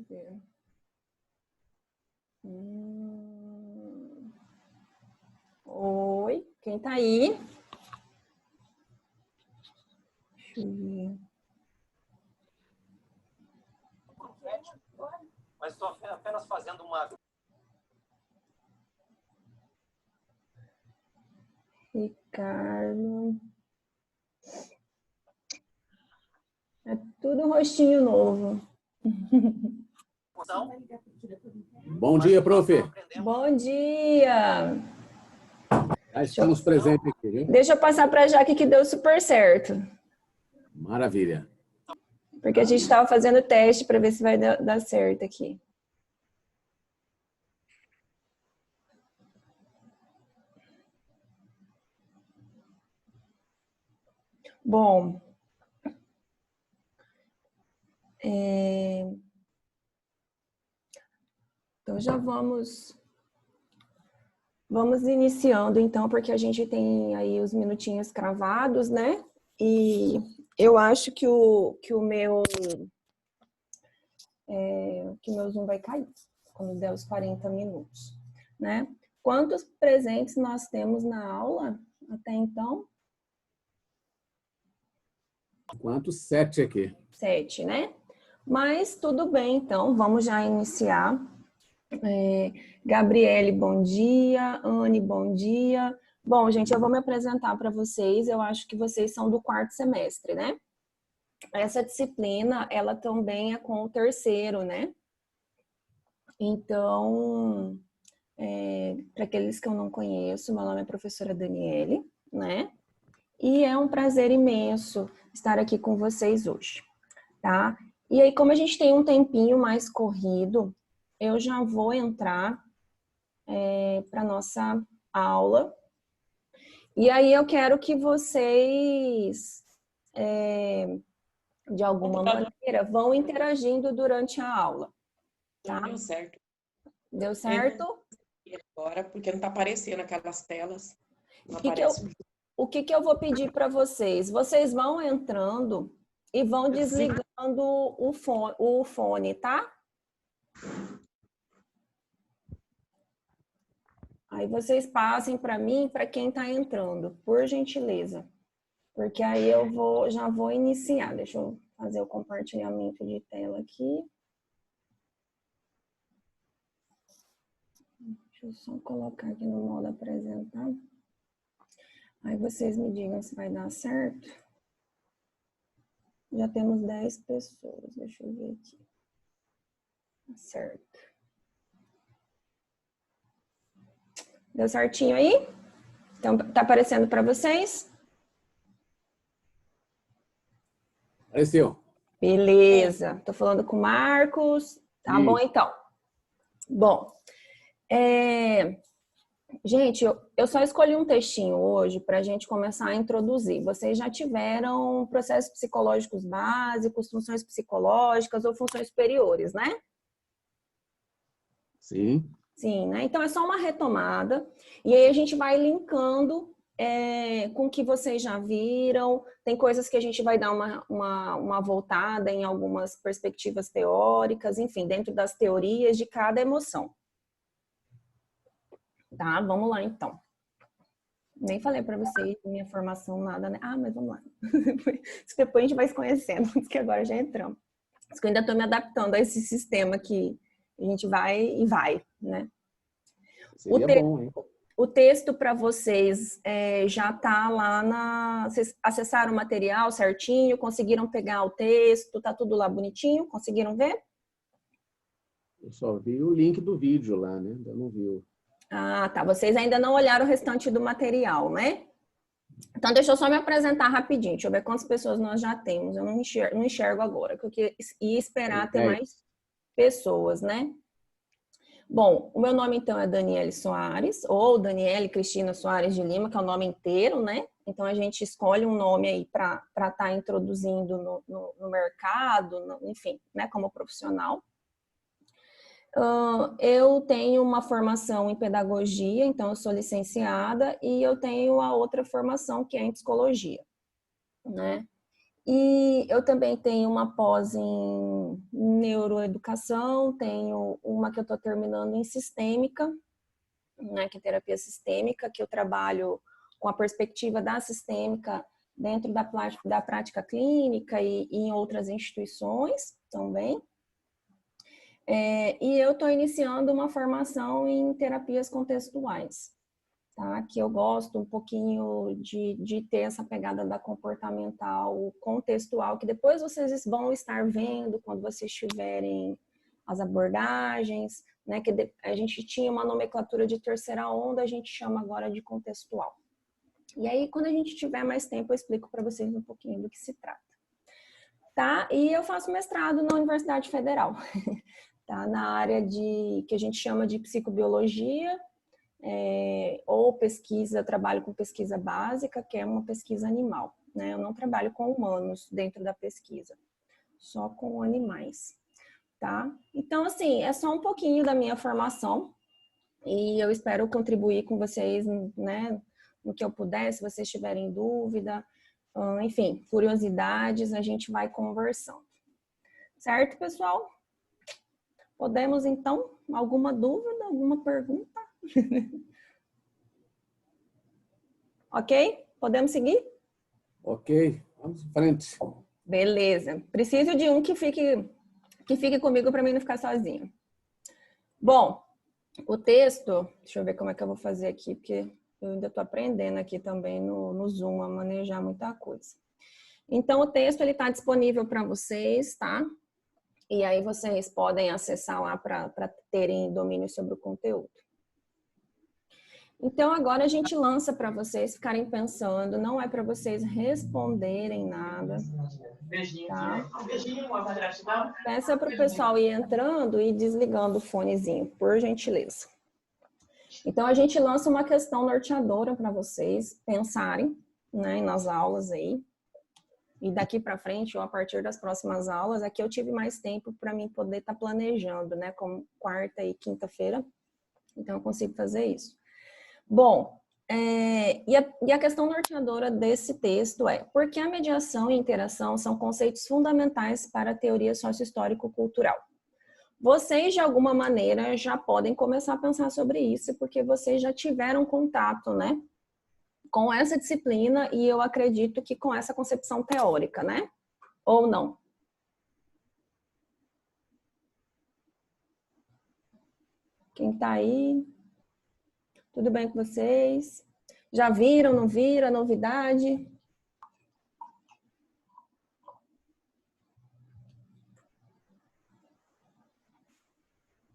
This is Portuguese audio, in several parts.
ver. Oi, quem tá aí? Deixa eu ver. Mas estou apenas fazendo uma... Ricardo. É tudo rostinho novo. Bom dia, prof. Bom dia. Já estamos presentes aqui, viu? Deixa eu passar para a Jaque que deu super certo. Maravilha. Porque a gente estava fazendo teste para ver se vai dar certo aqui. Bom, então já vamos iniciando então, porque a gente tem aí os minutinhos cravados, né? E eu acho que o meu Zoom vai cair quando der os 40 minutos, né? Quantos presentes nós temos na aula até então? Quantos? 7 aqui. 7, né? Mas tudo bem, então, vamos já iniciar. Gabriele, bom dia. Anne, bom dia. Bom, gente, eu vou me apresentar para vocês. Eu acho que vocês são do 4º semestre, né? Essa disciplina, ela também é com o 3º, né? Então, para aqueles que eu não conheço, meu nome é professora Daniele, né? E é um prazer imenso estar aqui com vocês hoje, tá? E aí, como a gente tem um tempinho mais corrido, eu já vou entrar para nossa aula. E aí eu quero que vocês, de alguma maneira, vão interagindo durante a aula. Tá? Deu certo. Deu certo? Agora, porque não está aparecendo aquelas telas. Não O que eu vou pedir para vocês? Vocês vão entrando e vão desligando o fone, tá? Aí vocês passem para mim, para quem está entrando, por gentileza. Porque aí eu já vou iniciar. Deixa eu fazer o compartilhamento de tela aqui. Deixa eu só colocar aqui no modo apresentar. Aí vocês me digam se vai dar certo. Já temos 10 pessoas. Deixa eu ver aqui. Certo. Deu certinho aí? Então, tá aparecendo para vocês? Apareceu. Beleza. Tô falando com o Marcos. Tá bom, então. Bom, gente, eu só escolhi um textinho hoje para a gente começar a introduzir. Vocês já tiveram processos psicológicos básicos, funções psicológicas ou funções superiores, né? Sim. Sim, né? Então é só uma retomada. E aí a gente vai linkando com o que vocês já viram. Tem coisas que a gente vai dar uma voltada em algumas perspectivas teóricas, enfim, dentro das teorias de cada emoção. Tá, vamos lá então. Nem falei para vocês minha formação, nada, né? Ah, mas vamos lá. Depois a gente vai se conhecendo, porque agora já entramos. Mas que eu ainda estou me adaptando a esse sistema que a gente vai e vai, né? Seria bom, hein? O texto para vocês já está lá Vocês acessaram o material certinho? Conseguiram pegar o texto? Tá tudo lá bonitinho? Conseguiram ver? Eu só vi o link do vídeo lá, né? Ainda não vi. Ah, tá. Vocês ainda não olharam o restante do material, né? Então, deixa eu só me apresentar rapidinho. Deixa eu ver quantas pessoas nós já temos. Eu não enxergo agora, porque eu ia esperar ter mais pessoas, né? Bom, o meu nome, então, é Daniele Soares, ou Daniele Cristina Soares de Lima, que é o nome inteiro, né? Então, a gente escolhe um nome aí para estar introduzindo no mercado, enfim, né? Como profissional. Eu tenho uma formação em pedagogia, então eu sou licenciada, e eu tenho a outra formação que é em psicologia, né? E eu também tenho uma pós em neuroeducação, tenho uma que eu estou terminando em sistêmica, né, que é terapia sistêmica, que eu trabalho com a perspectiva da sistêmica dentro da prática clínica e em outras instituições também. E eu estou iniciando uma formação em terapias contextuais, tá? Que eu gosto um pouquinho de ter essa pegada da comportamental contextual, que depois vocês vão estar vendo quando vocês tiverem as abordagens, né? Que a gente tinha uma nomenclatura de terceira onda, a gente chama agora de contextual. E aí, quando a gente tiver mais tempo, eu explico para vocês um pouquinho do que se trata. Tá? E eu faço mestrado na Universidade Federal, tá? Na área que a gente chama de psicobiologia, ou pesquisa, eu trabalho com pesquisa básica, que é uma pesquisa animal, né? Eu não trabalho com humanos dentro da pesquisa, só com animais, tá? Então, assim, é só um pouquinho da minha formação e eu espero contribuir com vocês, né, no que eu puder, se vocês tiverem dúvida, enfim, curiosidades, a gente vai conversando. Certo, pessoal? Podemos, então, alguma dúvida, alguma pergunta? Ok? Podemos seguir? Ok, vamos em frente. Beleza. Preciso de um que fique comigo para mim não ficar sozinho. Bom, o texto, deixa eu ver como é que eu vou fazer aqui, porque eu ainda estou aprendendo aqui também no Zoom a manejar muita coisa. Então, o texto ele está disponível para vocês, tá? E aí vocês podem acessar lá para terem domínio sobre o conteúdo. Então, agora a gente lança para vocês ficarem pensando, não é para vocês responderem nada, tá? Peça para o pessoal ir entrando e desligando o fonezinho, por gentileza. Então, a gente lança uma questão norteadora para vocês pensarem, né, nas aulas aí. E daqui para frente, ou a partir das próximas aulas, aqui eu tive mais tempo para mim poder estar planejando, né, como quarta e quinta-feira. Então, eu consigo fazer isso. Bom, e a questão norteadora desse texto é: por que a mediação e interação são conceitos fundamentais para a teoria sociohistórico-cultural? Vocês, de alguma maneira, já podem começar a pensar sobre isso, porque vocês já tiveram contato, né, com essa disciplina e eu acredito que com essa concepção teórica, né? Ou não? Quem tá aí? Tudo bem com vocês? Já viram, não viram? Novidade?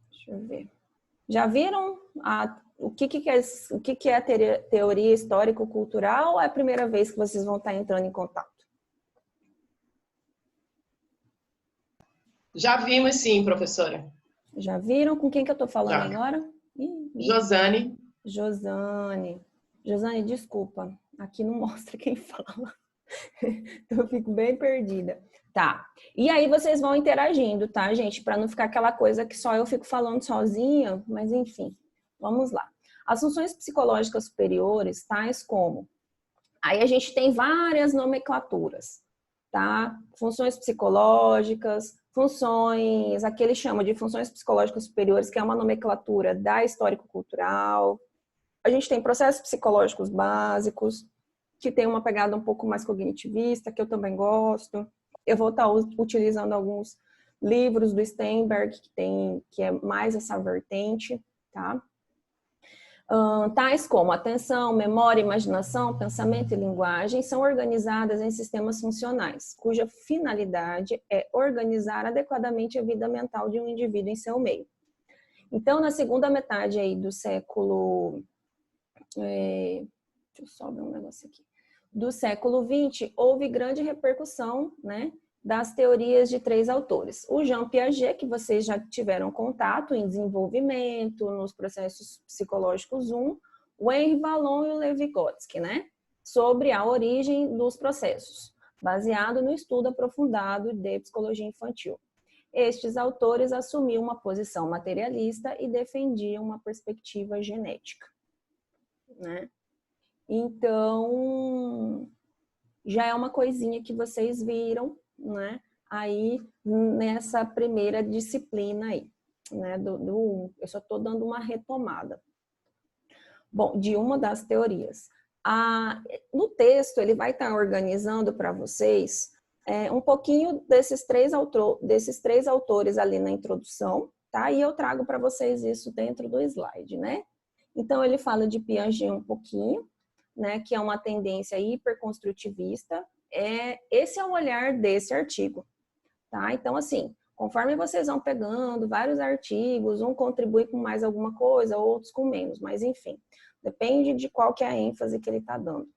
Deixa eu ver. Já viram o que é a teoria histórico-cultural ou é a primeira vez que vocês vão estar entrando em contato? Já vimos sim, professora. Já viram? Com quem que eu estou falando Já. agora? Josane. Josane. Josane, desculpa. Aqui não mostra quem fala. Então eu fico bem perdida. Tá. E aí vocês vão interagindo, tá, gente? Para não ficar aquela coisa que só eu fico falando sozinha, mas enfim. Vamos lá. As funções psicológicas superiores, tais como... Aí a gente tem várias nomenclaturas, tá? Funções psicológicas, funções... Aqui eles chamam de funções psicológicas superiores, que é uma nomenclatura da histórico-cultural. A gente tem processos psicológicos básicos, que tem uma pegada um pouco mais cognitivista, que eu também gosto. Eu vou estar utilizando alguns livros do Steinberg, que é mais essa vertente, tá? Tais como atenção, memória, imaginação, pensamento e linguagem são organizadas em sistemas funcionais, cuja finalidade é organizar adequadamente a vida mental de um indivíduo em seu meio. Então, na segunda metade aí do século... deixa eu só ver um negócio aqui. Do século XX, houve grande repercussão, né, das teorias de três autores. O Jean Piaget, que vocês já tiveram contato em desenvolvimento, nos processos psicológicos 1, o Henri Vallon e o Lev Vygotsky, né, sobre a origem dos processos, baseado no estudo aprofundado de psicologia infantil. Estes autores assumiam uma posição materialista e defendiam uma perspectiva genética, né? Então, já é uma coisinha que vocês viram, né? Aí nessa primeira disciplina aí, né? Eu só estou dando uma retomada. Bom, de uma das teorias. No texto, ele vai estar organizando para vocês um pouquinho desses três autores ali na introdução, tá? E eu trago para vocês isso dentro do slide, né? Então, ele fala de Piaget um pouquinho, né? Que é uma tendência hiperconstrutivista. Esse é o olhar desse artigo, tá? Então, assim, conforme vocês vão pegando vários artigos, um contribui com mais alguma coisa, outros com menos, mas enfim, depende de qual que é a ênfase que ele está dando.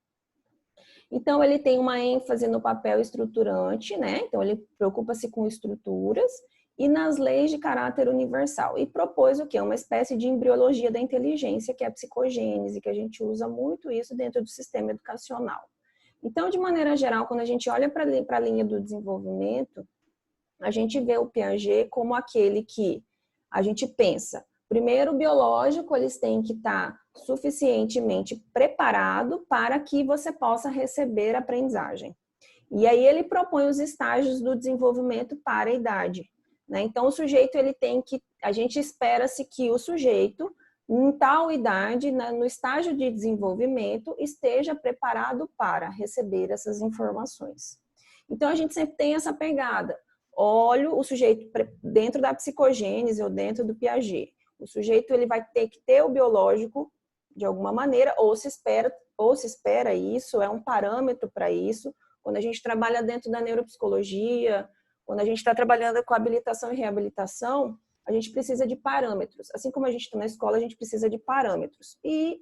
Então, ele tem uma ênfase no papel estruturante, né? Então, ele preocupa-se com estruturas e nas leis de caráter universal. E propôs o quê? Uma espécie de embriologia da inteligência, que é a psicogênese, que a gente usa muito isso dentro do sistema educacional. Então, de maneira geral, quando a gente olha para a linha do desenvolvimento, a gente vê o Piaget como aquele que a gente pensa, primeiro, o biológico, eles têm que estar suficientemente preparado para que você possa receber aprendizagem. E aí ele propõe os estágios do desenvolvimento para a idade, né? Então, o sujeito, a gente espera-se que o sujeito, em tal idade, no estágio de desenvolvimento, esteja preparado para receber essas informações. Então, a gente sempre tem essa pegada. Olha o sujeito dentro da psicogênese ou dentro do Piaget. O sujeito ele vai ter que ter o biológico de alguma maneira, ou se espera isso, é um parâmetro para isso. Quando a gente trabalha dentro da neuropsicologia, quando a gente está trabalhando com habilitação e reabilitação, a gente precisa de parâmetros. Assim como a gente está na escola, a gente precisa de parâmetros. E,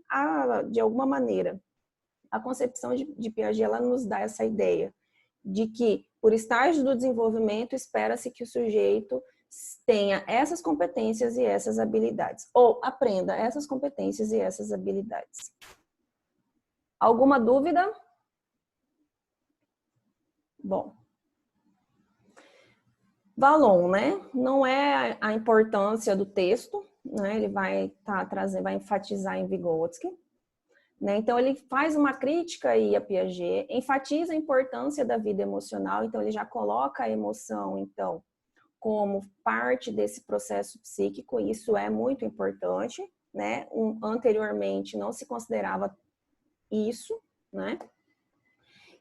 de alguma maneira, a concepção de Piaget ela nos dá essa ideia de que, por estágios do desenvolvimento, espera-se que o sujeito tenha essas competências e essas habilidades, ou aprenda essas competências e essas habilidades. Alguma dúvida? Bom. Vallon, né? Não é a importância do texto, né? Ele vai enfatizar em Vygotsky, né? Então, ele faz uma crítica aí a Piaget, enfatiza a importância da vida emocional, então ele já coloca a emoção, então, como parte desse processo psíquico, e isso é muito importante, né? Anteriormente não se considerava isso, né?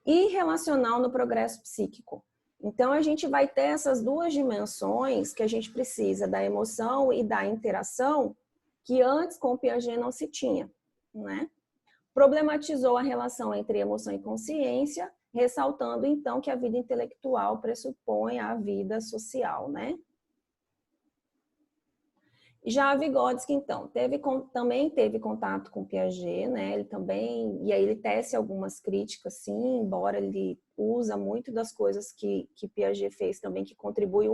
E relacional no progresso psíquico. Então, a gente vai ter essas duas dimensões que a gente precisa, da emoção e da interação, que antes com o Piaget não se tinha, né? Problematizou a relação entre emoção e consciência, ressaltando, então, que a vida intelectual pressupõe a vida social, né? Já Vygotsky, então, também teve contato com Piaget, né? Ele também, e aí ele tece algumas críticas, sim, embora ele usa muito das coisas que Piaget fez também, que contribui.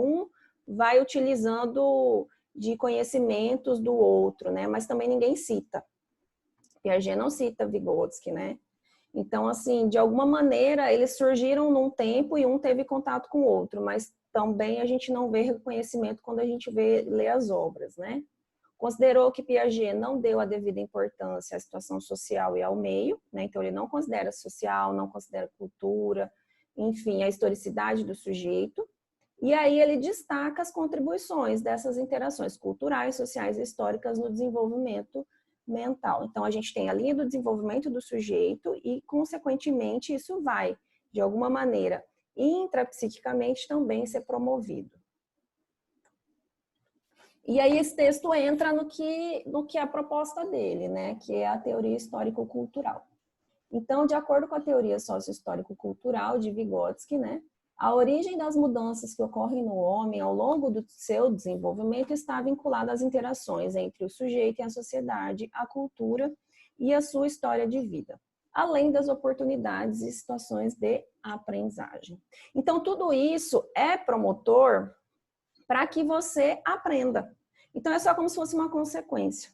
Vai utilizando de conhecimentos do outro, né? Mas também ninguém cita. Piaget não cita Vygotsky, né? Então, assim, de alguma maneira, eles surgiram num tempo e um teve contato com o outro, mas também a gente não vê reconhecimento quando a gente lê as obras, né? Considerou que Piaget não deu a devida importância à situação social e ao meio, né? Então, ele não considera social, não considera cultura, enfim, a historicidade do sujeito. E aí ele destaca as contribuições dessas interações culturais, sociais e históricas no desenvolvimento mental. Então, a gente tem a linha do desenvolvimento do sujeito e, consequentemente, isso vai, de alguma maneira, intrapsiquicamente também ser promovido. E aí esse texto entra no que é a proposta dele, né? Que é a teoria histórico-cultural. Então, de acordo com a teoria sócio-histórico-cultural de Vygotsky, né? A origem das mudanças que ocorrem no homem ao longo do seu desenvolvimento está vinculada às interações entre o sujeito e a sociedade, a cultura e a sua história de vida, além das oportunidades e situações de aprendizagem. Então, tudo isso é promotor para que você aprenda. Então, é só como se fosse uma consequência,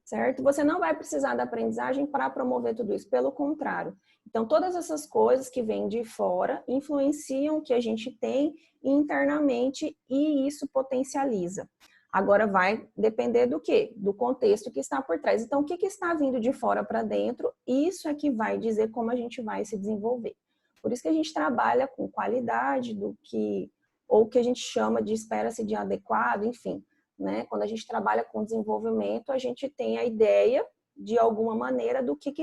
certo? Você não vai precisar da aprendizagem para promover tudo isso, pelo contrário. Então, todas essas coisas que vêm de fora influenciam o que a gente tem internamente e isso potencializa. Agora vai depender do quê? Do contexto que está por trás. Então, o que está vindo de fora para dentro, isso é que vai dizer como a gente vai se desenvolver. Por isso que a gente trabalha com qualidade ou o que a gente chama de espera-se de adequado, enfim, né? Quando a gente trabalha com desenvolvimento, a gente tem a ideia, de alguma maneira, do que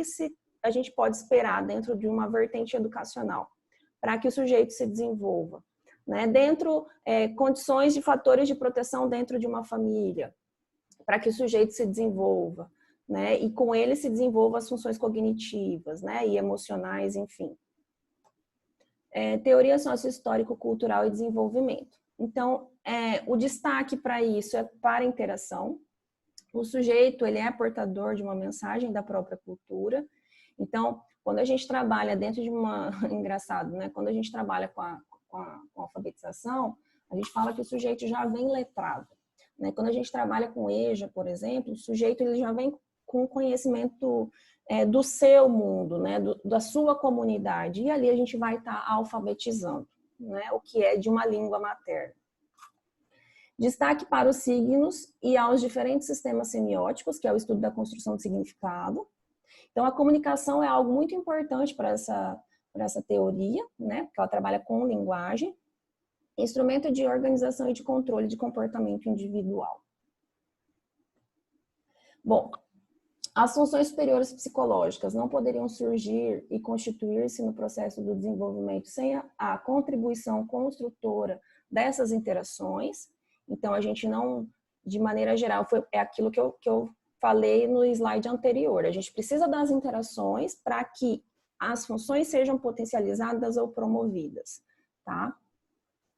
a gente pode esperar dentro de uma vertente educacional, para que o sujeito se desenvolva, né? Dentro, condições de fatores de proteção dentro de uma família, para que o sujeito se desenvolva, né? E com ele se desenvolva as funções cognitivas, né? E emocionais, enfim. Teoria sociohistórico-cultural e desenvolvimento. Então, o destaque para isso é para a interação. O sujeito, ele é portador de uma mensagem da própria cultura. Então, quando a gente trabalha dentro de uma... Engraçado, né? Quando a gente trabalha com a alfabetização, a gente fala que o sujeito já vem letrado, né? Quando a gente trabalha com EJA, por exemplo, o sujeito ele já vem com conhecimento do seu mundo, né? Da sua comunidade. E ali a gente vai estar alfabetizando, né? O que é de uma língua materna. Destaque para os signos e aos diferentes sistemas semióticos, que é o estudo da construção de significado. Então, a comunicação é algo muito importante para essa teoria, né? Porque ela trabalha com linguagem, instrumento de organização e de controle de comportamento individual. Bom, as funções superiores psicológicas não poderiam surgir e constituir-se no processo do desenvolvimento sem a contribuição construtora dessas interações. Então, a gente não, de maneira geral, é aquilo que eu falei no slide anterior. A gente precisa das interações para que as funções sejam potencializadas ou promovidas, tá?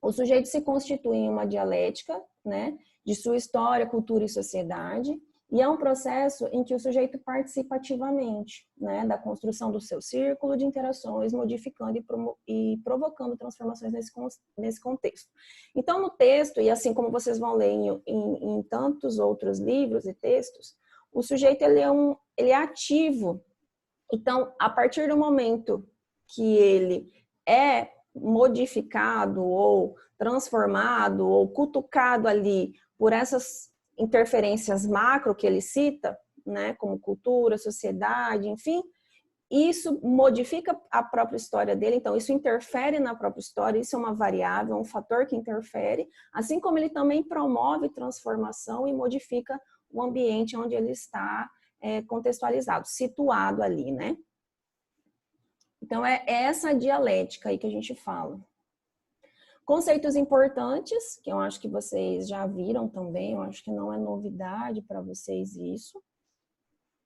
O sujeito se constitui em uma dialética, né, de sua história, cultura e sociedade, e é um processo em que o sujeito participa ativamente, né, da construção do seu círculo de interações, modificando e provocando transformações nesse contexto. Então, no texto, e assim como vocês vão ler em tantos outros livros e textos, o sujeito ele é ativo. Então, a partir do momento que ele é modificado ou transformado ou cutucado ali por essas interferências macro que ele cita, né, como cultura, sociedade, enfim, isso modifica a própria história dele, então isso interfere na própria história, isso é uma variável, um fator que interfere, assim como ele também promove transformação e modifica o ambiente onde ele está contextualizado, situado ali, né? Então, é essa dialética aí que a gente fala. Conceitos importantes, que eu acho que vocês já viram também, eu acho que não é novidade para vocês isso,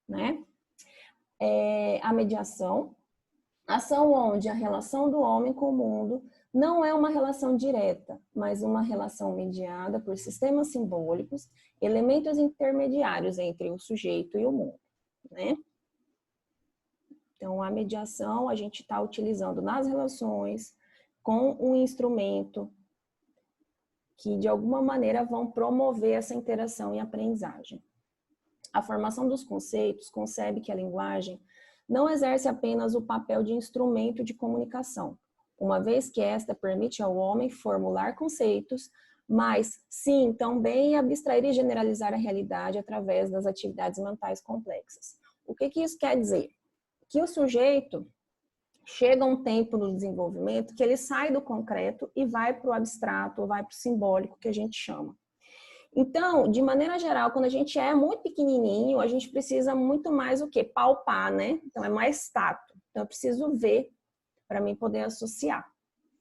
né? A mediação, ação onde a relação do homem com o mundo não é uma relação direta, mas uma relação mediada por sistemas simbólicos, elementos intermediários entre o sujeito e o mundo, né? Então, a mediação a gente está utilizando nas relações com um instrumento que, de alguma maneira, vão promover essa interação e aprendizagem. A formação dos conceitos concebe que a linguagem não exerce apenas o papel de instrumento de comunicação, uma vez que esta permite ao homem formular conceitos, mas, sim, também abstrair e generalizar a realidade através das atividades mentais complexas. O que isso quer dizer? Que o sujeito chega a um tempo no desenvolvimento que ele sai do concreto e vai para o abstrato, ou vai para o simbólico, que a gente chama. Então, de maneira geral, quando a gente é muito pequenininho, a gente precisa muito mais o quê? Palpar, né? Então, é mais tato. Então, eu preciso ver para mim poder associar.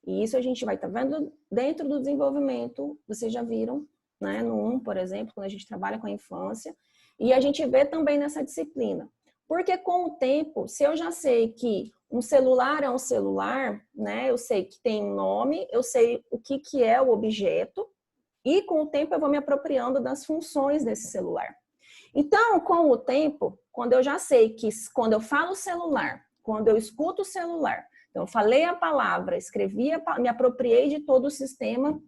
E isso a gente vai estar vendo dentro do desenvolvimento, vocês já viram, né? No 1, por exemplo, quando a gente trabalha com a infância. E a gente vê também nessa disciplina. Porque com o tempo, se eu já sei que um celular é um celular, né? Eu sei que tem um nome, eu sei o que é o objeto, e com o tempo eu vou me apropriando das funções desse celular. Então, com o tempo, quando eu já sei que quando eu falo celular, quando eu escuto o celular, então eu falei a palavra, escrevi, me apropriei de todo o sistema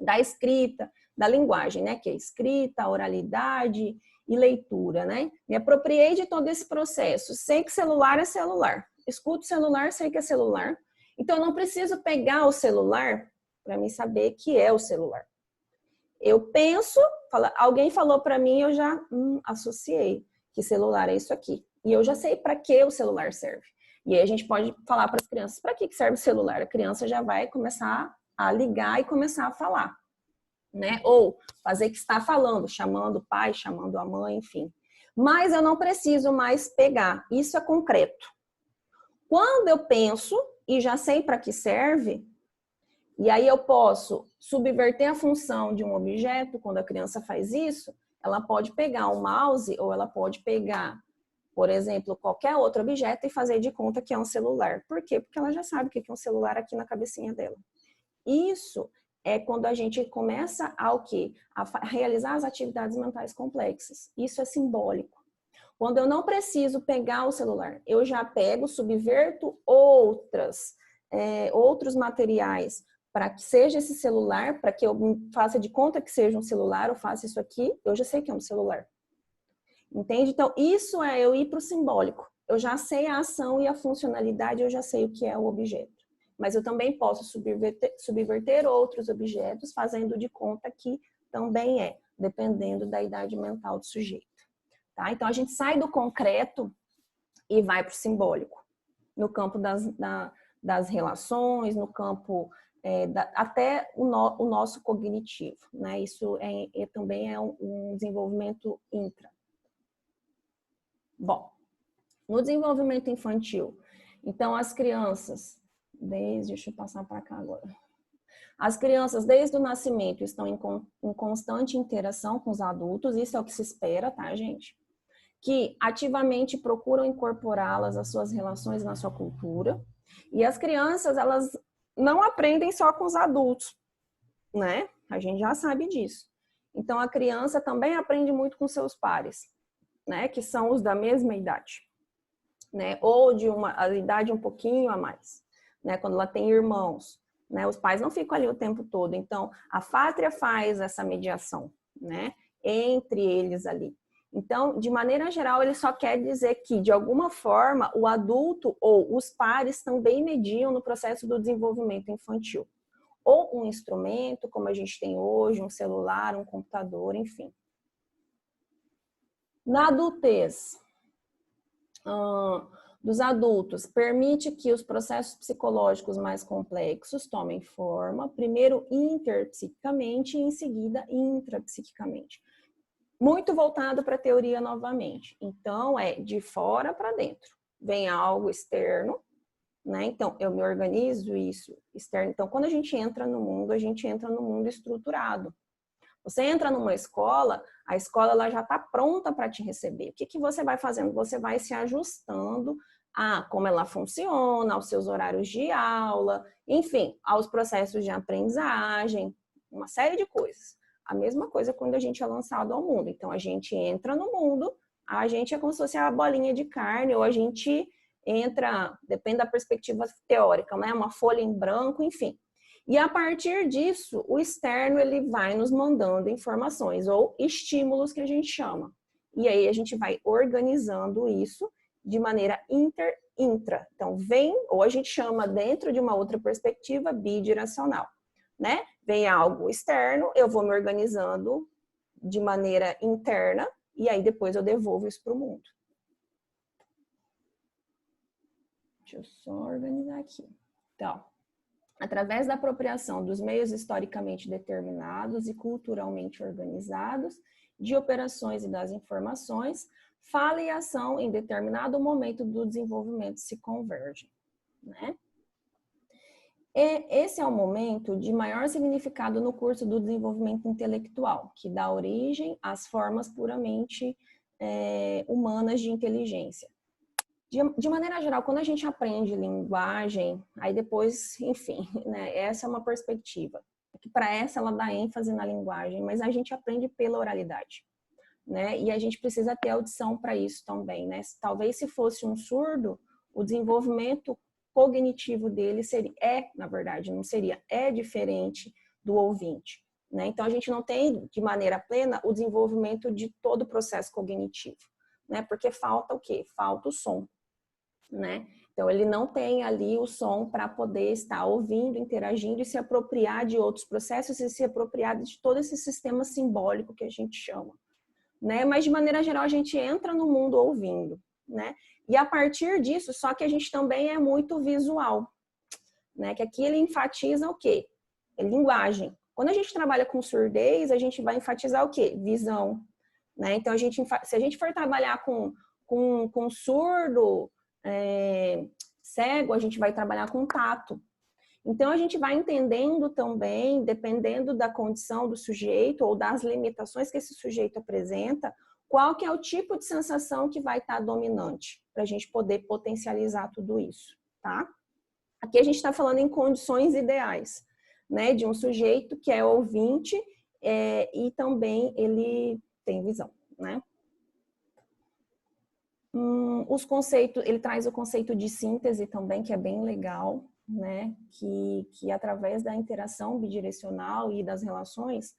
da escrita, da linguagem, né? Que é escrita, oralidade e leitura, né? Me apropriei de todo esse processo. Sei que celular é celular. Escuto celular, sei que é celular. Então, eu não preciso pegar o celular para mim saber que é o celular. Eu penso, alguém falou para mim, eu já associei que celular é isso aqui. E eu já sei para que o celular serve. E aí a gente pode falar para as crianças, para que serve o celular? A criança já vai começar a ligar e começar a falar, né? Ou fazer que está falando, chamando o pai, chamando a mãe, enfim. Mas eu não preciso mais pegar, isso é concreto. Quando eu penso e já sei para que serve, e aí eu posso subverter a função de um objeto, quando a criança faz isso, ela pode pegar um mouse ou ela pode pegar, por exemplo, qualquer outro objeto e fazer de conta que é um celular. Por quê? Porque ela já sabe o que é um celular aqui na cabecinha dela. Isso é quando a gente começa a realizar as atividades mentais complexas. Isso é simbólico. Quando eu não preciso pegar o celular, eu já pego, subverto outros materiais para que seja esse celular, para que eu faça de conta que seja um celular, eu faça isso aqui, eu já sei que é um celular. Entende? Então, isso é eu ir para o simbólico. Eu já sei a ação e a funcionalidade, eu já sei o que é o objeto. Mas eu também posso subverter outros objetos, fazendo de conta que também é, dependendo da idade mental do sujeito. Tá? Então, a gente sai do concreto e vai para o simbólico. No campo das relações, no campo até o nosso cognitivo. Né? Isso também é um desenvolvimento intra. Bom, no desenvolvimento infantil, então as crianças, deixa eu passar para cá agora. As crianças, desde o nascimento, estão em constante interação com os adultos, isso é o que se espera, tá, gente? Que ativamente procuram incorporá-las às suas relações na sua cultura. E as crianças, elas não aprendem só com os adultos, né? A gente já sabe disso. Então, a criança também aprende muito com seus pares, né? Que são os da mesma idade, né? Ou de a idade um pouquinho a mais, né? Quando ela tem irmãos, né? Os pais não ficam ali o tempo todo. Então, a pátria faz essa mediação, né? Entre eles ali. Então, de maneira geral, ele só quer dizer que, de alguma forma, o adulto ou os pares também mediam no processo do desenvolvimento infantil. Ou um instrumento, como a gente tem hoje, um celular, um computador, enfim. Na adultez dos adultos, permite que os processos psicológicos mais complexos tomem forma, primeiro interpsiquicamente e em seguida intrapsiquicamente. Muito voltado para a teoria novamente. Então, é de fora para dentro. Vem algo externo, né? Então, eu me organizo isso externo. Então, quando a gente entra no mundo, a gente entra no mundo estruturado. Você entra numa escola, a escola ela já está pronta para te receber. O que você vai fazendo? Você vai se ajustando a como ela funciona, aos seus horários de aula, enfim, aos processos de aprendizagem, uma série de coisas. A mesma coisa quando a gente é lançado ao mundo. Então, a gente entra no mundo, a gente é como se fosse a bolinha de carne, ou a gente entra, depende da perspectiva teórica, né? Uma folha em branco, enfim. E a partir disso, o externo ele vai nos mandando informações, ou estímulos que a gente chama. E aí a gente vai organizando isso de maneira intra. Então, vem, ou a gente chama dentro de uma outra perspectiva, bidirecional. Né? Vem algo externo, eu vou me organizando de maneira interna e aí depois eu devolvo isso para o mundo. Deixa eu só organizar aqui. Então, através da apropriação dos meios historicamente determinados e culturalmente organizados, de operações e das informações, fala e ação em determinado momento do desenvolvimento se convergem, né? Esse é o momento de maior significado no curso do desenvolvimento intelectual, que dá origem às formas puramente humanas de inteligência. De maneira geral, quando a gente aprende linguagem, aí depois, enfim, né, essa é uma perspectiva. Que para essa ela dá ênfase na linguagem, mas a gente aprende pela oralidade, né? E a gente precisa ter audição para isso também, né? Talvez se fosse um surdo, o desenvolvimento cognitivo dele na verdade, não seria, é diferente do ouvinte, né? Então, a gente não tem, de maneira plena, o desenvolvimento de todo o processo cognitivo, né? Porque falta o quê? Falta o som, né? Então, ele não tem ali o som para poder estar ouvindo, interagindo e se apropriar de outros processos e se apropriar de todo esse sistema simbólico que a gente chama, né? Mas, de maneira geral, a gente entra no mundo ouvindo, né? E a partir disso, só que a gente também é muito visual, né? Que aqui ele enfatiza o quê? É linguagem. Quando a gente trabalha com surdez, a gente vai enfatizar o quê? Visão, né? Então, se a gente for trabalhar com surdo, cego, a gente vai trabalhar com tato. Então, a gente vai entendendo também, dependendo da condição do sujeito ou das limitações que esse sujeito apresenta, qual que é o tipo de sensação que vai estar dominante, para a gente poder potencializar tudo isso, tá? Aqui a gente está falando em condições ideais, né? De um sujeito que é ouvinte e também ele tem visão, né? Os conceitos, ele traz o conceito de síntese também, que é bem legal, né? Que através da interação bidirecional e das relações,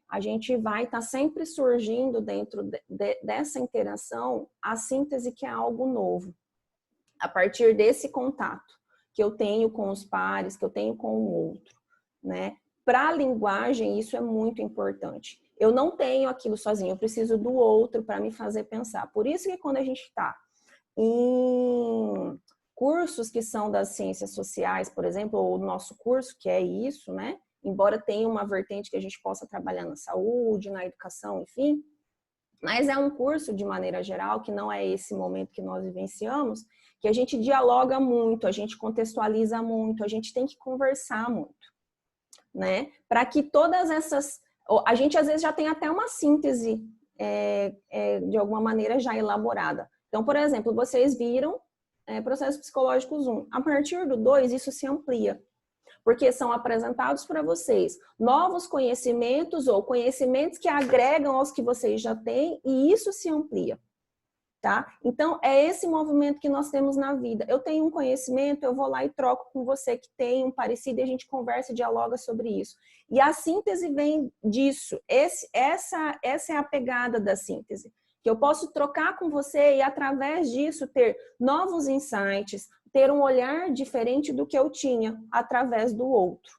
a gente vai estar sempre surgindo dentro dessa interação a síntese, que é algo novo. A partir desse contato que eu tenho com os pares, que eu tenho com o outro, né? Para a linguagem, isso é muito importante. Eu não tenho aquilo sozinho, eu preciso do outro para me fazer pensar. Por isso que quando a gente está em cursos que são das ciências sociais, por exemplo, ou o nosso curso, que é isso, né? Embora tenha uma vertente que a gente possa trabalhar na saúde, na educação, enfim, mas é um curso, de maneira geral, que não é esse momento que nós vivenciamos, que a gente dialoga muito, a gente contextualiza muito, a gente tem que conversar muito, né? Para que todas essas... A gente, às vezes, já tem até uma síntese, de alguma maneira, já elaborada. Então, por exemplo, vocês viram Processos Psicológicos 1. A partir do 2, isso se amplia, porque são apresentados para vocês novos conhecimentos ou conhecimentos que agregam aos que vocês já têm, e isso se amplia, tá? Então, é esse movimento que nós temos na vida. Eu tenho um conhecimento, eu vou lá e troco com você que tem um parecido, e a gente conversa e dialoga sobre isso. E a síntese vem disso. Essa é a pegada da síntese, que eu posso trocar com você e, através disso, ter novos insights, ter um olhar diferente do que eu tinha através do outro,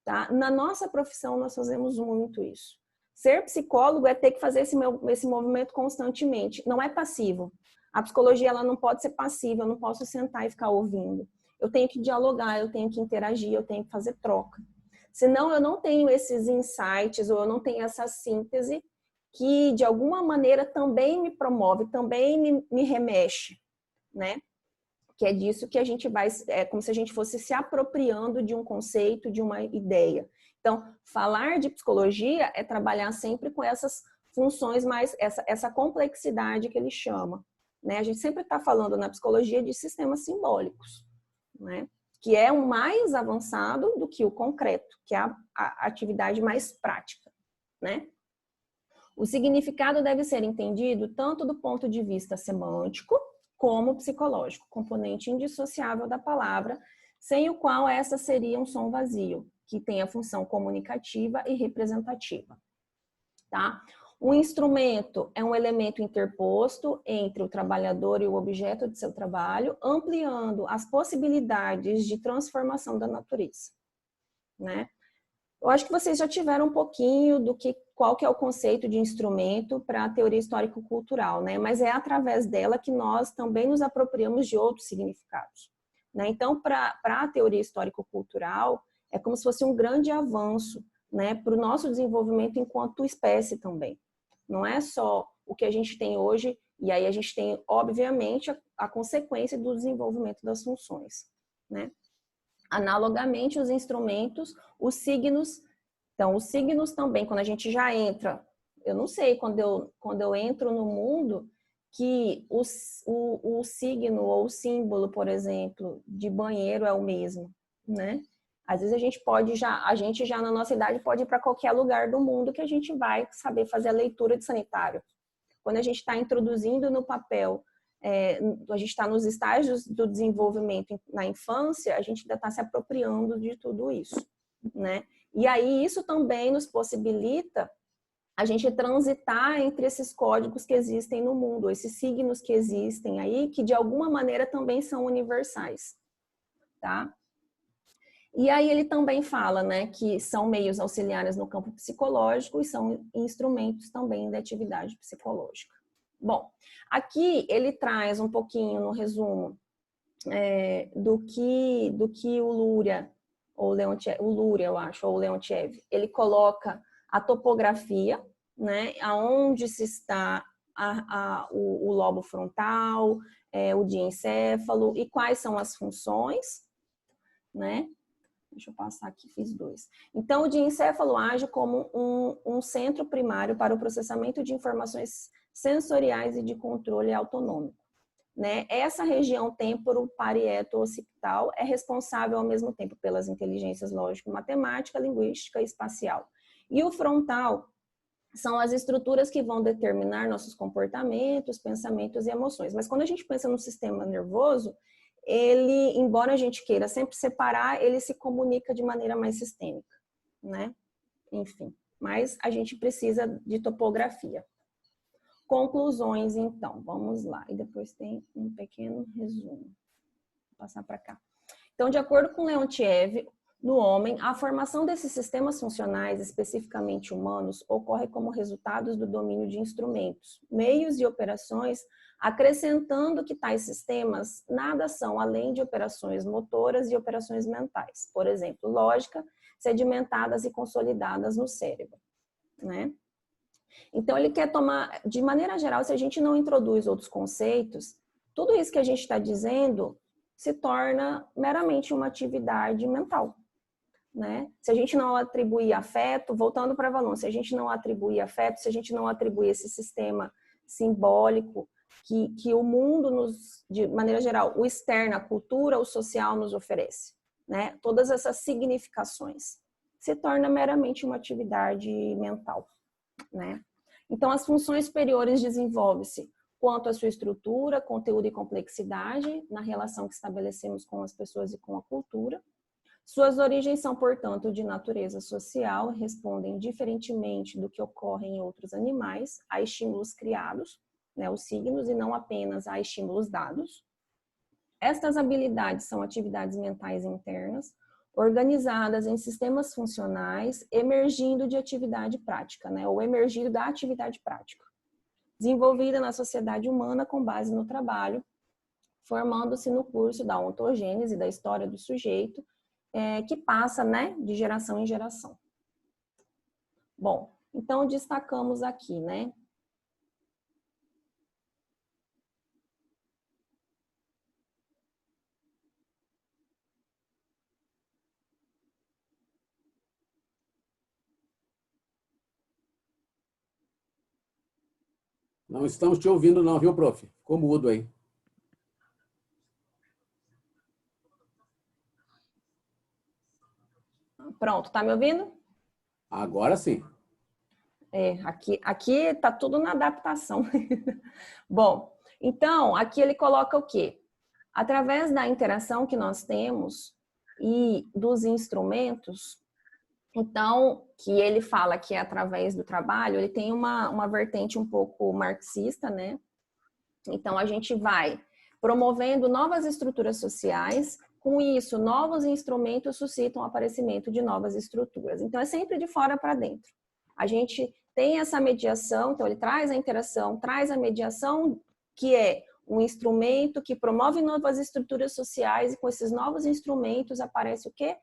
tá? Na nossa profissão, nós fazemos muito isso. Ser psicólogo é ter que fazer esse movimento constantemente. Não é passivo. A psicologia, ela não pode ser passiva. Eu não posso sentar e ficar ouvindo. Eu tenho que dialogar, eu tenho que interagir, eu tenho que fazer troca. Senão, eu não tenho esses insights ou eu não tenho essa síntese que, de alguma maneira, também me promove, também me remexe, né? Que é disso que a gente vai, é como se a gente fosse se apropriando de um conceito, de uma ideia. Então, falar de psicologia é trabalhar sempre com essas funções mais, essa complexidade que ele chama, né? A gente sempre está falando na psicologia de sistemas simbólicos, né? Que é o mais avançado do que o concreto, que é a atividade mais prática, né? O significado deve ser entendido tanto do ponto de vista semântico, como psicológico, componente indissociável da palavra, sem o qual essa seria um som vazio, que tem a função comunicativa e representativa, tá? O instrumento é um elemento interposto entre o trabalhador e o objeto de seu trabalho, ampliando as possibilidades de transformação da natureza, né? Eu acho que vocês já tiveram um pouquinho qual que é o conceito de instrumento para a teoria histórico-cultural, né? Mas é através dela que nós também nos apropriamos de outros significados, né? Então, para a teoria histórico-cultural, é como se fosse um grande avanço, né, para o nosso desenvolvimento enquanto espécie também. Não é só o que a gente tem hoje, e aí a gente tem, obviamente, a consequência do desenvolvimento das funções, né? Analogamente, os instrumentos, os signos. Então, os signos também, quando a gente já entra, eu não sei, quando eu entro no mundo, que o signo ou o símbolo, por exemplo, de banheiro é o mesmo, né? Às vezes a gente já na nossa idade pode ir para qualquer lugar do mundo que a gente vai saber fazer a leitura de sanitário. Quando a gente está introduzindo no papel, a gente está nos estágios do desenvolvimento na infância, a gente ainda está se apropriando de tudo isso, né? E aí isso também nos possibilita a gente transitar entre esses códigos que existem no mundo, esses signos que existem aí, que de alguma maneira também são universais, tá? E aí ele também fala, né, que são meios auxiliares no campo psicológico e são instrumentos também da atividade psicológica, Bom, aqui ele traz um pouquinho no resumo do que o Luria, ou Leontiev, o Luria, eu acho, ou o Leontiev, ele coloca a topografia, né, aonde se está o lobo frontal, o diencéfalo e quais são as funções, né? Deixa eu passar aqui, fiz 2. Então, o diencéfalo age como um centro primário para o processamento de informações sensoriais e de controle autonômico, né? Essa região temporo-parieto-occipital é responsável ao mesmo tempo pelas inteligências lógico-matemática, linguística e espacial. E o frontal são as estruturas que vão determinar nossos comportamentos, pensamentos e emoções. Mas quando a gente pensa no sistema nervoso, ele, embora a gente queira sempre separar, ele se comunica de maneira mais sistêmica, né? Enfim, mas a gente precisa de topografia. Conclusões, então, vamos lá. E depois tem um pequeno resumo. Vou passar para cá. Então, de acordo com Leontiev, no homem, a formação desses sistemas funcionais, especificamente humanos, ocorre como resultado do domínio de instrumentos, meios e operações, acrescentando que tais sistemas nada são além de operações motoras e operações mentais. Por exemplo, lógica, sedimentadas e consolidadas no cérebro, né? Então, ele quer tomar, de maneira geral, se a gente não introduz outros conceitos, tudo isso que a gente está dizendo se torna meramente uma atividade mental, né? Se a gente não atribuir afeto, voltando para Valon, se a gente não atribuir afeto, se a gente não atribuir esse sistema simbólico que o mundo nos, de maneira geral, o externo, a cultura, o social nos oferece, né? Todas essas significações se torna meramente uma atividade mental, né? Então, as funções superiores desenvolvem-se quanto à sua estrutura, conteúdo e complexidade na relação que estabelecemos com as pessoas e com a cultura. Suas origens são, portanto, de natureza social e respondem diferentemente do que ocorre em outros animais a estímulos criados, né, os signos, e não apenas a estímulos dados. Estas habilidades são atividades mentais internas, organizadas em sistemas funcionais, emergindo de atividade prática, né, ou emergindo da atividade prática, desenvolvida na sociedade humana com base no trabalho, formando-se no curso da ontogênese, da história do sujeito, que passa, né, de geração em geração. Bom, então destacamos aqui, né? Não estamos te ouvindo não, viu, prof? Ficou mudo aí. Pronto, tá me ouvindo? Agora sim. Aqui tá tudo na adaptação. Bom, então, aqui ele coloca o quê? Através da interação que nós temos e dos instrumentos, então, que ele fala que é através do trabalho, ele tem uma vertente um pouco marxista, né? Então, a gente vai promovendo novas estruturas sociais, com isso, novos instrumentos suscitam o aparecimento de novas estruturas. Então, é sempre de fora para dentro. A gente tem essa mediação, então ele traz a interação, traz a mediação, que é um instrumento que promove novas estruturas sociais, e com esses novos instrumentos aparece o quê?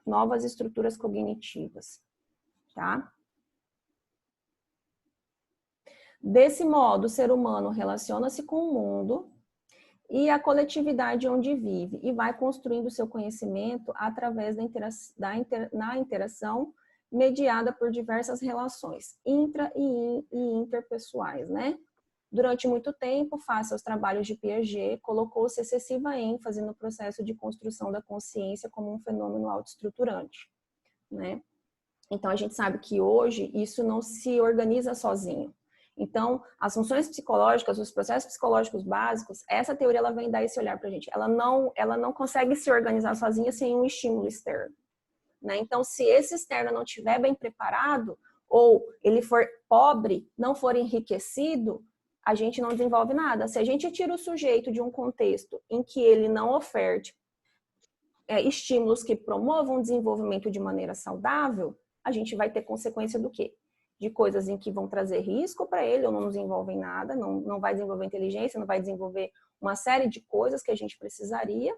Novas estruturas cognitivas, tá? Desse modo, o ser humano relaciona-se com o mundo e a coletividade onde vive e vai construindo seu conhecimento através da interação mediada por diversas relações intra e interpessoais, né? Durante muito tempo, face aos trabalhos de Piaget, colocou-se excessiva ênfase no processo de construção da consciência como um fenômeno autoestruturante, né? Então, a gente sabe que hoje isso não se organiza sozinho. Então, as funções psicológicas, os processos psicológicos básicos, essa teoria ela vem dar esse olhar para a gente. Ela não consegue se organizar sozinha sem um estímulo externo, né? Então, se esse externo não estiver bem preparado, ou ele for pobre, não for enriquecido, a gente não desenvolve nada. Se a gente tira o sujeito de um contexto em que ele não oferte estímulos que promovam o desenvolvimento de maneira saudável, a gente vai ter consequência do quê? de coisas em que vão trazer risco para ele ou não desenvolvem nada, não vai desenvolver inteligência, não vai desenvolver uma série de coisas que a gente precisaria,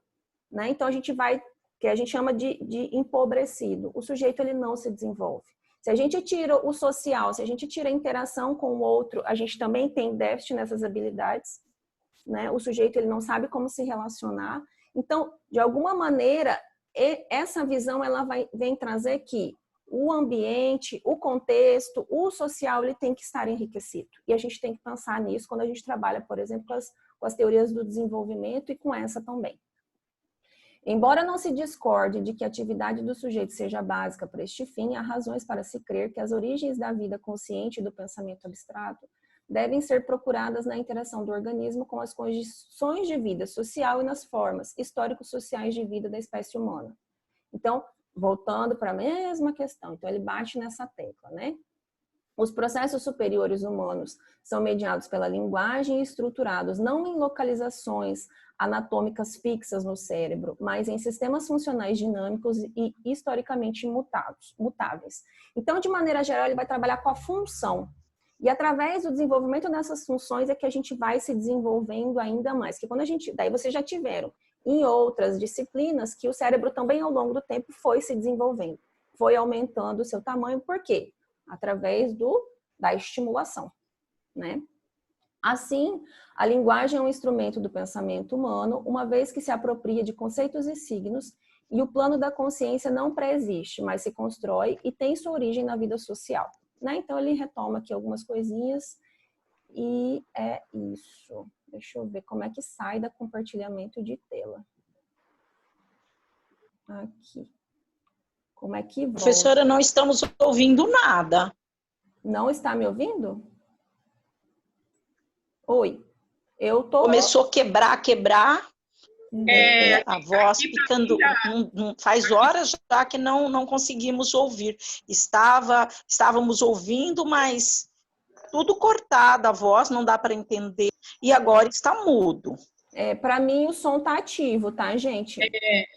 né? Então a gente vai, que a gente chama de empobrecido. O sujeito ele não se desenvolve. Se a gente tira o social, se a gente tira a interação com o outro, a gente também tem déficit nessas habilidades, né? O sujeito ele não sabe como se relacionar. Então, de alguma maneira, essa visão ela vem trazer que o ambiente, o contexto, o social, ele tem que estar enriquecido. E a gente tem que pensar nisso quando a gente trabalha, por exemplo, com as teorias do desenvolvimento e com essa também. Embora não se discorde de que a atividade do sujeito seja básica para este fim, há razões para se crer que as origens da vida consciente e do pensamento abstrato devem ser procuradas na interação do organismo com as condições de vida social e nas formas histórico-sociais de vida da espécie humana. Então, voltando para a mesma questão, então ele bate nessa tecla, né? Os processos superiores humanos são mediados pela linguagem e estruturados não em localizações anatômicas fixas no cérebro, mas em sistemas funcionais dinâmicos e historicamente mutáveis. Então, de maneira geral, ele vai trabalhar com a função. E através do desenvolvimento dessas funções é que a gente vai se desenvolvendo ainda mais. Que quando a gente, daí vocês já tiveram em outras disciplinas que o cérebro também ao longo do tempo foi se desenvolvendo, foi aumentando o seu tamanho. Por quê? Através da estimulação, né? Assim, a linguagem é um instrumento do pensamento humano, uma vez que se apropria de conceitos e signos, e o plano da consciência não pré-existe, mas se constrói e tem sua origem na vida social, né? Então, ele retoma aqui algumas coisinhas e é isso. Deixa eu ver como é que sai da compartilhamento de tela. Aqui. Como é que volta? Professora, não estamos ouvindo nada. Não está me ouvindo? Oi. Eu tô... Começou a quebrar. A voz picando. Faz horas já que não conseguimos ouvir. Estávamos ouvindo, mas tudo cortado, a voz não dá para entender. E agora está mudo. Para mim o som tá ativo, tá, gente?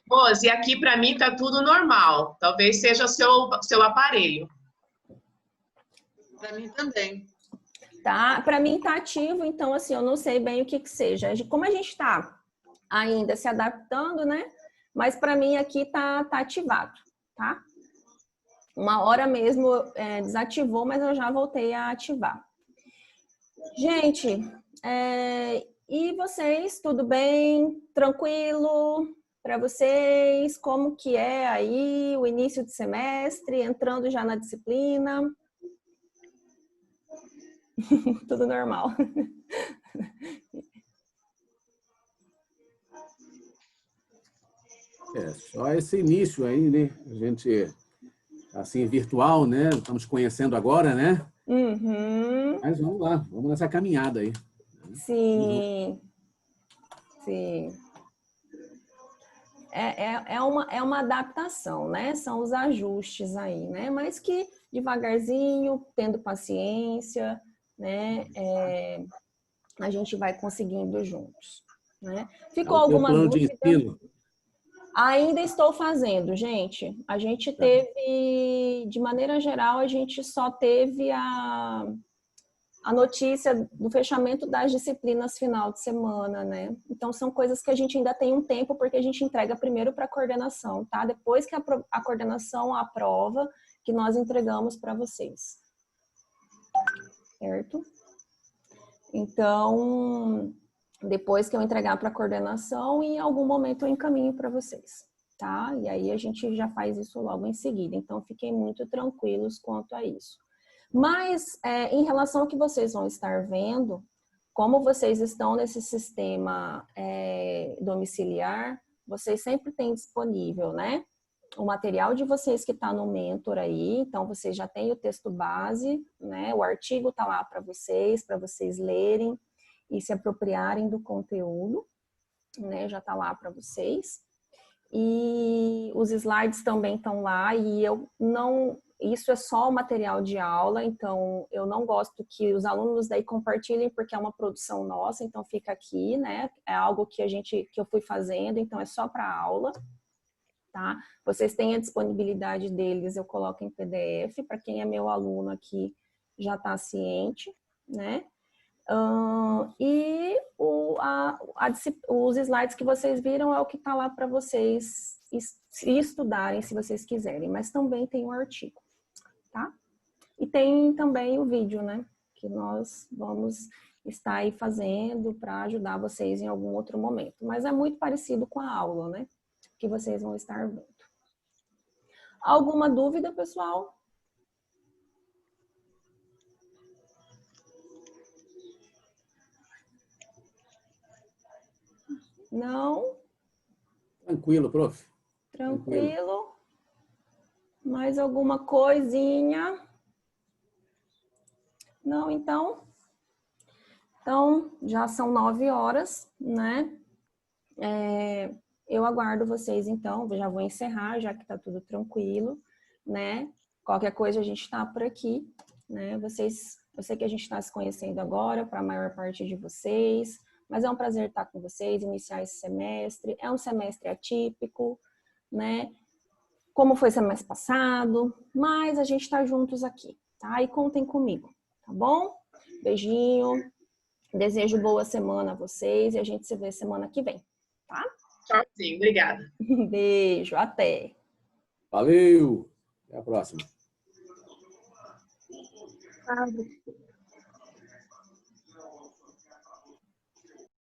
Rose, aqui para mim tá tudo normal. Talvez seja seu aparelho. Para mim também. Tá, para mim tá ativo, então assim, eu não sei bem o que seja. Como a gente tá ainda se adaptando, né? Mas para mim aqui tá ativado, tá? Uma hora mesmo desativou, mas eu já voltei a ativar. Gente, e vocês, tudo bem? Tranquilo para vocês? Como que é aí o início de semestre, entrando já na disciplina? Tudo normal. Só esse início aí, né? A gente, assim, virtual, né? Estamos conhecendo agora, né? Uhum. Mas vamos lá, vamos nessa caminhada aí. Sim. Sim. É uma adaptação, né? São os ajustes aí, né? Mas que devagarzinho, tendo paciência, né? A gente vai conseguindo juntos, né? Ficou alguma plano dúvida? de ensino? Ainda estou fazendo, gente. A gente teve, de maneira geral, a gente só teve a notícia do fechamento das disciplinas final de semana, né? Então, são coisas que a gente ainda tem um tempo, porque a gente entrega primeiro para a coordenação, tá? Depois que a coordenação aprova, que nós entregamos para vocês. Certo? Então, depois que eu entregar para a coordenação, em algum momento eu encaminho para vocês, tá? E aí a gente já faz isso logo em seguida. Então, fiquem muito tranquilos quanto a isso. Mas, em relação ao que vocês vão estar vendo, como vocês estão nesse sistema domiciliar, vocês sempre têm disponível, né? O material de vocês que está no Mentor aí, então vocês já têm o texto base, né? O artigo está lá para vocês lerem e se apropriarem do conteúdo, né? Já está lá para vocês. E os slides também estão lá e isso é só o material de aula, então eu não gosto que os alunos daí compartilhem porque é uma produção nossa, então fica aqui, né? É algo que eu fui fazendo, então é só para aula, tá? Vocês têm a disponibilidade deles, eu coloco em PDF, para quem é meu aluno aqui já está ciente, né? E os slides que vocês viram é o que está lá para vocês estudarem, se vocês quiserem, mas também tem o artigo, tá? E tem também o vídeo, né? Que nós vamos estar aí fazendo para ajudar vocês em algum outro momento. Mas é muito parecido com a aula, né? Que vocês vão estar vendo. Alguma dúvida, pessoal? Não? Tranquilo, prof. Tranquilo. Mais alguma coisinha? Não, então? Então, já são 9 horas, né? Eu aguardo vocês, então. Já vou encerrar, já que tá tudo tranquilo, né? Qualquer coisa a gente tá por aqui, né? Eu sei que a gente está se conhecendo agora, para a maior parte de vocês, mas é um prazer estar com vocês, iniciar esse semestre. É um semestre atípico, né? Como foi semestre passado, mas a gente tá juntos aqui, tá? E contem comigo, tá bom? Beijinho. Desejo boa semana a vocês e a gente se vê semana que vem, tá? Tchauzinho, obrigada. Beijo, até. Valeu! Até a próxima.